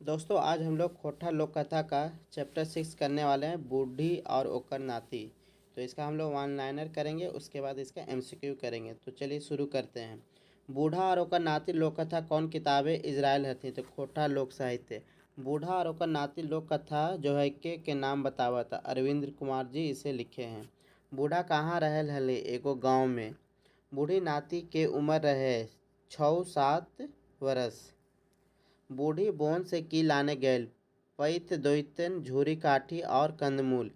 दोस्तों आज हम लोग खोटा लोक कथा का चैप्टर 6 करने वाले हैं, बूढ़ी और ओकर नाती। तो इसका हम लोग वन लाइनर करेंगे, उसके बाद इसका एमसीक्यू करेंगे। तो चलिए शुरू करते हैं। बूढ़ा और ओकर नाती लोक कथा कौन किताबें इजराइल हथी? तो खोटा लोक साहित्य। बूढ़ा और ओकर नाती लोक कथा जो है के नाम बतावा था, अरविंद कुमार जी इसे लिखे हैं। बूढ़ा कहाँ रहल हले? एगो गाँव में। बूढ़ी नाती के उम्र रहे 6-7 वर्ष। बूढ़ी बोन से की लाने गैल पैत दोइतन झूरी काठी और कंदमूल।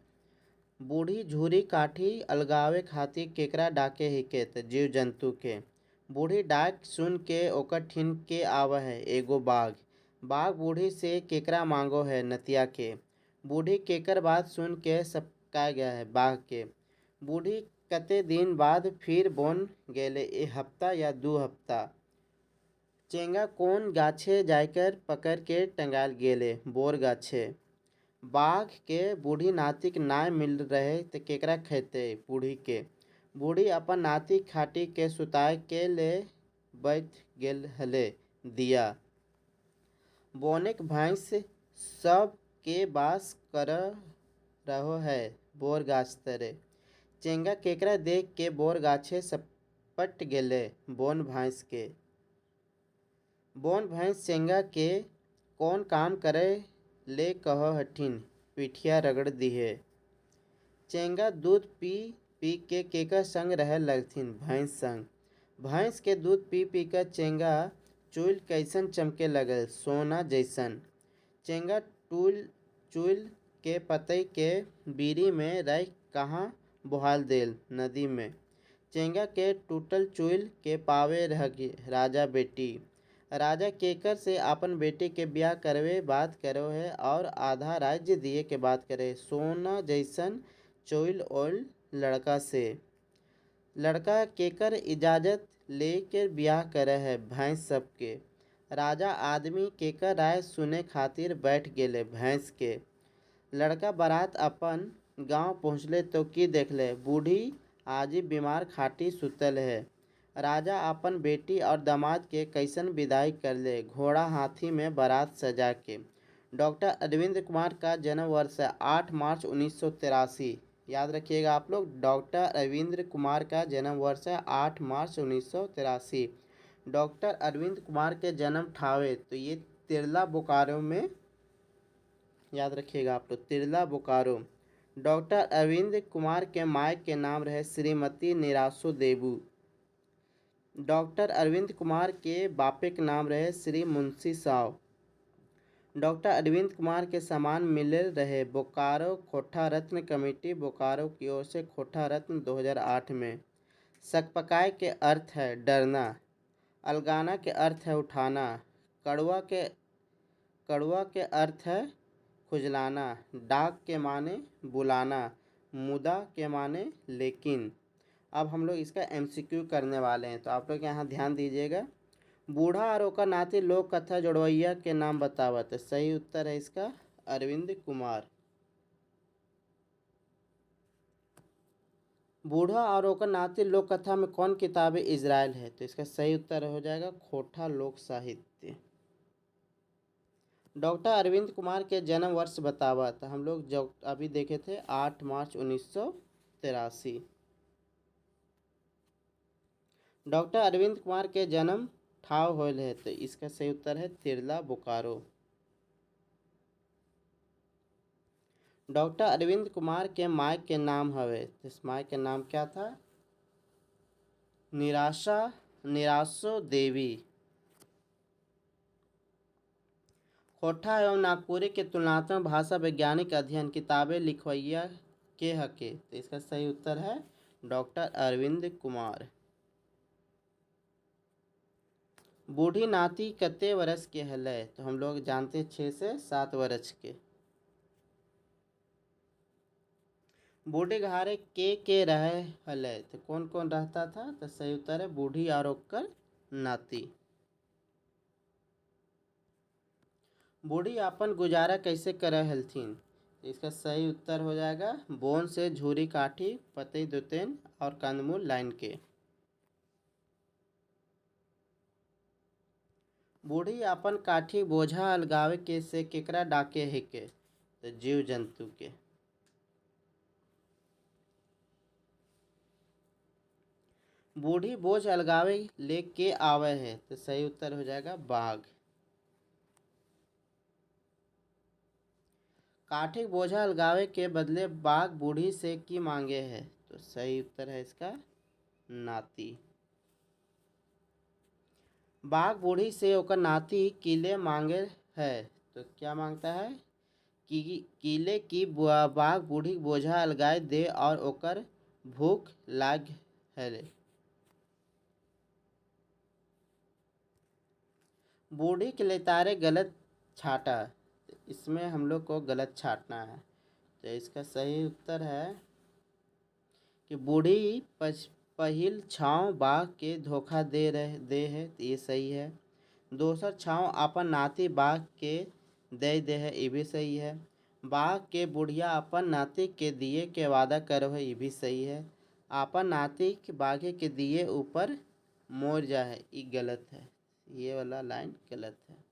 बूढ़ी झूरी काठी अलगावे खातिर केकरा डाके हिकेत? जीव जंतु के। बूढ़ी डाक सुन के ओकर ठिन के आव है एगो बाघ। बाघ बूढ़ी से केकरा मांगो है? नतिया के। बूढ़ी केकर बात सुन के सबका गया है? बाघ के। बूढ़ी कते दिन बाद फिर बोन गेले? ए हफ्ता या 2 हफ्ता। चेंगा कोन गाछे जाकर पकड़ के टंगाल गेले? बोर गाछे। बाघ के बूढ़ी नातिक नाय मिल रहे तो केकरा खेते? बूढ़ी के। बूढ़ी अपन नाती खाटी के सुताए के ले बैठ गेल हले दिया। बोनेक भैंस सब के बास कर रहो है बोर गाछ तरे। चेंगा केकरा देख के बोर गाछे सपट गेले? बोन भैंस के। बोन भैंस चेंगा के कौन काम करे ले कहो हठिन? पिठिया रगड़ दिहे। चेंगा दूध पी पी के केकर संग रह लगथिन? भैंस संग। भैंस के दूध पी पी कर चेंगा चूल कैसन चमके लगल? सोना जैसन। चेंगा चूल के पतई के बीड़ी में रख कहाँ बोहाल देल? नदी में। चेंगा के टूटल चूल के पावे रह राजा बेटी। राजा केकर से अपन बेटी के ब्याह करवे बात करो है और आधा राज्य दिए के बात करे? सोना जैसन चोइल ओल लड़का से। लड़का केकर इजाजत लेकर ब्याह करे है? भैंस सबके। राजा आदमी केकर राय सुने खातिर बैठ गेले? भैंस के। लड़का बारात अपन गांव पहुँचले तो की देखले? बूढ़ी आजी बीमार खाटी सुतल है। राजा अपन बेटी और दामाद के कैसन विदाई कर ले? घोड़ा हाथी में बारात सजा के। डॉक्टर अरविंद कुमार का जन्म वर्ष है 8 मार्च 1983। याद रखिएगा आप लोग, डॉक्टर अरविंद कुमार का जन्म वर्ष है 8 मार्च 1983। डॉक्टर अरविंद कुमार के जन्म ठावे तो ये तिरला बोकारो में, याद रखिएगा आप लोग, तिरला बोकारो। डॉक्टर अरविंद कुमार के माय के नाम रहे श्रीमती निरासो देबू। डॉक्टर अरविंद कुमार के बापे के नाम रहे श्री मुंशी साव। डॉक्टर अरविंद कुमार के सामान मिले रहे बोकारो खोटा रत्न कमेटी बोकारो की ओर से खोटा रत्न 2008 में। सकपकाय के अर्थ है डरना। अलगाना के अर्थ है उठाना। कड़वा के अर्थ है खुजलाना। डाक के माने बुलाना। मुदा के माने लेकिन। अब हम लोग इसका एमसीक्यू करने वाले हैं, तो आप लोग यहाँ ध्यान दीजिएगा। बूढ़ा और ओकर नाती लोक कथा जोड़वैया के नाम बतावत? सही उत्तर है इसका अरविंद कुमार। बूढ़ा और ओकर नाती लोक कथा में कौन किताबें इजराइल है? तो इसका सही उत्तर हो जाएगा खोटा लोक साहित्य। डॉक्टर अरविंद कुमार के जन्म वर्ष बतावा? तो हम लोग जो अभी देखे थे 8 मार्च 1983। डॉक्टर अरविंद कुमार के जन्म ठाव होल है? तो इसका सही उत्तर है तिरला बोकारो। डॉक्टर अरविंद कुमार के माय के नाम हवे? तो इस माय के नाम क्या था? निरासो देवी। खोटा एवं नागपुरी के तुलनात्मक भाषा वैज्ञानिक अध्ययन किताबें लिखवैया के हके? तो इसका सही उत्तर है डॉक्टर अरविंद कुमार। बूढ़ी नाती कते वर्ष के हले? तो हम लोग जानते 6 से 7 वर्ष के। बूढ़ी घारे के रहे हले? तो कौन कौन रहता था? तो सही उत्तर है बूढ़ी और ओकर नाती। बूढ़ी अपन गुजारा कैसे करे हलथिन? इसका सही उत्तर हो जाएगा बोन से झूरी काठी पतई दुतेन और कंदमूल लाइन के। बूढ़ी अपन काठी बोझा अलगावे के से केकरा डाके हिके, तो जीव जंतु के। बूढ़ी बोझ अलगावे लेके आवे है, तो सही उत्तर हो जाएगा बाघ। काठी बोझा अलगावे के बदले बाघ बूढ़ी से की मांगे है, तो सही उत्तर है इसका नाती। बाघ बूढ़ी से ओकर नाती किले मांगे है, तो क्या मांगता है कि किले की बाघ बूढ़ी बोझा अलगाए दे और ओकर भूख लाग है। बूढ़ी के लेतारे गलत छाटा, तो इसमें हम लोग को गलत छाटना है, तो इसका सही उत्तर है कि बूढ़ी पहिल छाँव बाघ के धोखा दे है, तो ये सही है। दोसर छाँव अपन नाती बाघ के दे है, ये भी सही है। बाघ के बुढ़िया अपन नाती के दिए के वादा करो है, ये भी सही है। अपन नाती के बाघे के दिए ऊपर मोर जा है, ये गलत है, ये वाला लाइन गलत है।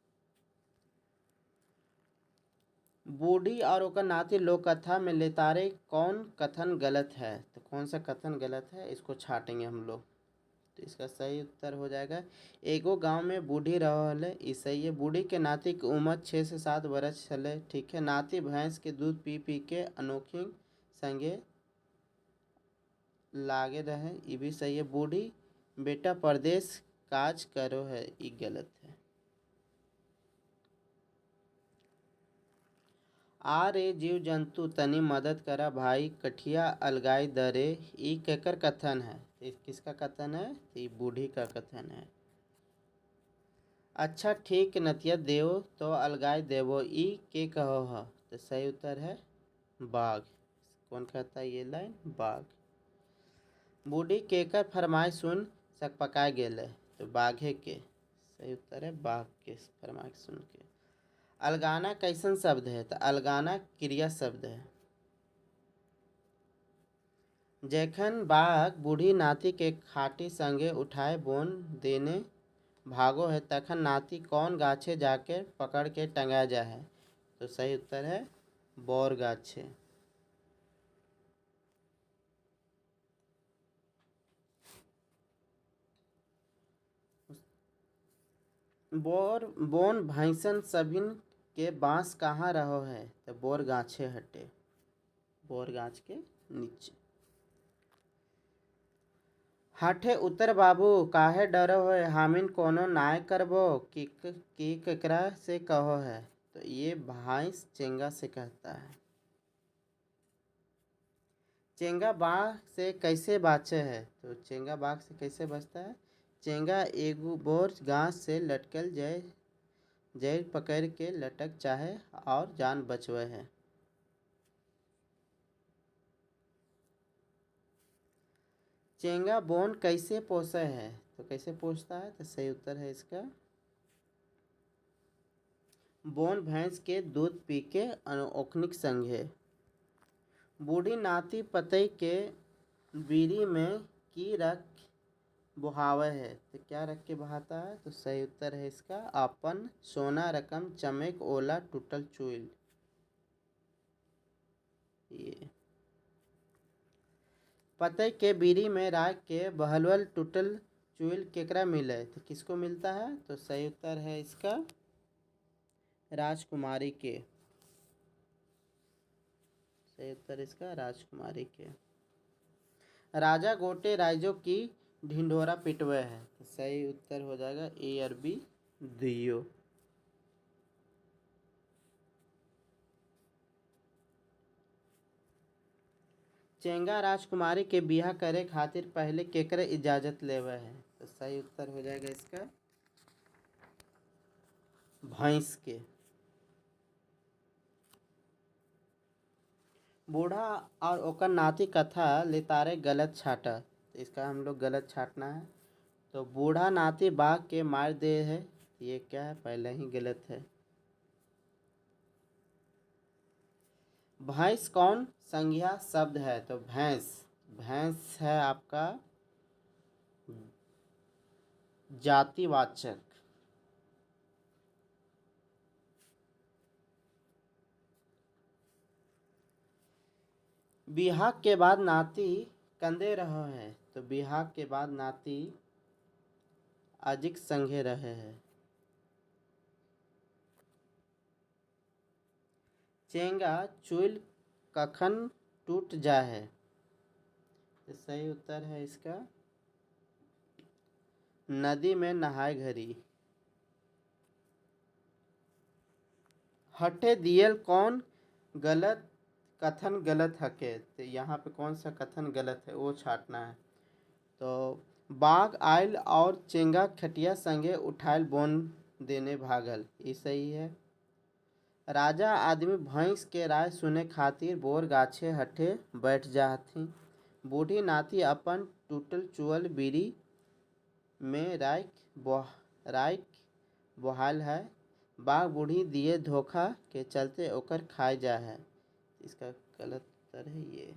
बूढ़ी और ओकर नाती लोक कथा में लेतारे कौन कथन गलत है, तो कौन सा कथन गलत है इसको छाटेंगे हम लोग, तो इसका सही उत्तर हो जाएगा एगो गांव में बूढ़ी रहल है, ये सही है। बूढ़ी के नाती की उम्र 6 से 7 वर्ष चले, ठीक है। नाती भैंस के दूध पी पी के अनोखी संगे लागे रहे, ये भी सही है। बूढ़ी बेटा परदेश काज करो है, ये गलत है। आ रे जीव जंतु तनी मदद करा भाई कठिया अलगाई दरे, ई केकर कथन है, किसका कथन है, ये बूढ़ी का कथन है। अच्छा ठीक नतिया देव तो अलगाई देवो, ई के कहो है, तो सही उत्तर है बाघ। कौन कहता है ये लाइन, बाघ। बूढ़ी केकर फरमाइश सुन सक पकाए गेले, तो बाघे के, सही उत्तर है बाघ के फरमाइश सुन के। अलगाना कैसन शब्द है, तो अलगाना क्रिया शब्द है। जखन बाघ बूढ़ी नाती के खाटी संगे उठाए बोन देने भागो है, तखन नाती कौन गाछे जाके पकड़ के टंगा जा है, तो सही उत्तर है बोर गाछे। बोर बोन भैंसन सभिन के बांस कहाँ रहो है, तो बोर गाछे हटे, बोर गाछ के नीचे। हाठे उतर बाबू काहे डरो है, हामिन कोनो नाय करबो कि केकरा से कहो है, तो ये भैंस चेंगा से कहता है। चेंगा बाघ से कैसे बाचे है, तो चेंगा बाघ से कैसे बचता है। चेंगा एगो बोर घास से लटकल जड़ पकड़ के लटक चाहे और जान बचवे है। चेंगा बोन कैसे पोसे है, तो कैसे पोसता है, तो सही उत्तर है इसका बोन भैंस के दूध पी के ओखनिक संगे। बूढ़ी नाती पतई के बीड़ी में की रख बुहावे है, तो क्या रख के बहाता है, तो सही उत्तर है इसका अपन सोना रकम चमेक ओला टूटल चुइल। ये पतई के बीड़ी में राख के बहलवल टूटल चुइल केकरा मिले, तो किसको मिलता है, तो सही उत्तर है इसका राजकुमारी के, सही उत्तर इसका राजकुमारी के। राजा गोटे राइजों की ढिंढोरा पिटवे है, तो सही उत्तर हो जाएगा ए और बी दियो। चेंगा राजकुमारी के बियाह करे खातिर पहले केकरे इजाजत लेवे है, तो सही उत्तर हो जाएगा इसका भैंस के। बूढ़ा और ओकर नाती कथा लेतारे गलत छाटा, तो इसका हम लोग गलत छाटना है। तो बूढ़ा नाती बाघ के मार दे है, ये क्या है, पहले ही गलत है। भैंस कौन संज्ञा शब्द है, तो भैंस, भैंस है आपका जातिवाचक। बिहार के बाद नाती कंदे रहो है, तो बिहार के बाद नाती अजिक संगे रहे हैं। चेंगा चूल कखन टूट जा है, तो सही उत्तर है इसका नदी में नहाए घरी। हटे दियल कौन गलत कथन गलत हके, तो यहाँ पे कौन सा कथन गलत है वो छाटना है। तो बाघ आयल और चेंगा खटिया संगे उठायल बोन देने भागल, ये सही है। राजा आदमी भैंस के राय सुने खातिर बोर गाछे हटे बैठ जाथी। बूढ़ी नाती अपन टूटल चुअल बीड़ी में राख बोहाल है। बाघ बूढ़ी दिए धोखा के चलते ओकर खाए जा है, इसका गलत उत्तर है ये।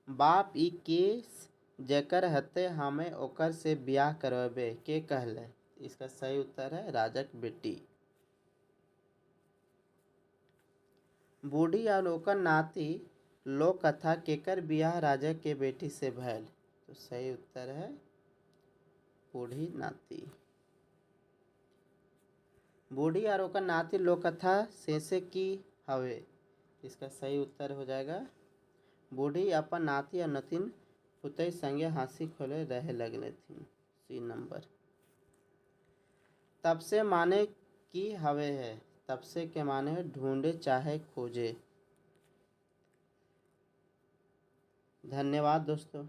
बाप ई केस जेकर हते हमें ओकर से ब्याह करवाबे के कहले, इसका सही उत्तर है राजक बेटी। बूढ़ी और ओकर नाती लोक कथा केकर ब्याह राजा के बेटी से भैल, तो सही उत्तर है बूढ़ी नाती। बूढ़ी और ओकर नाती लोक कथा से की हवे, इसका सही उत्तर हो जाएगा बूढ़ी अपन नाती और नतिन पुतई संगे हंसी खोले रहे लगले थी, सी नंबर। तब से माने की हवे है, तब से के माने है ढूंढे चाहे खोजे। धन्यवाद दोस्तों।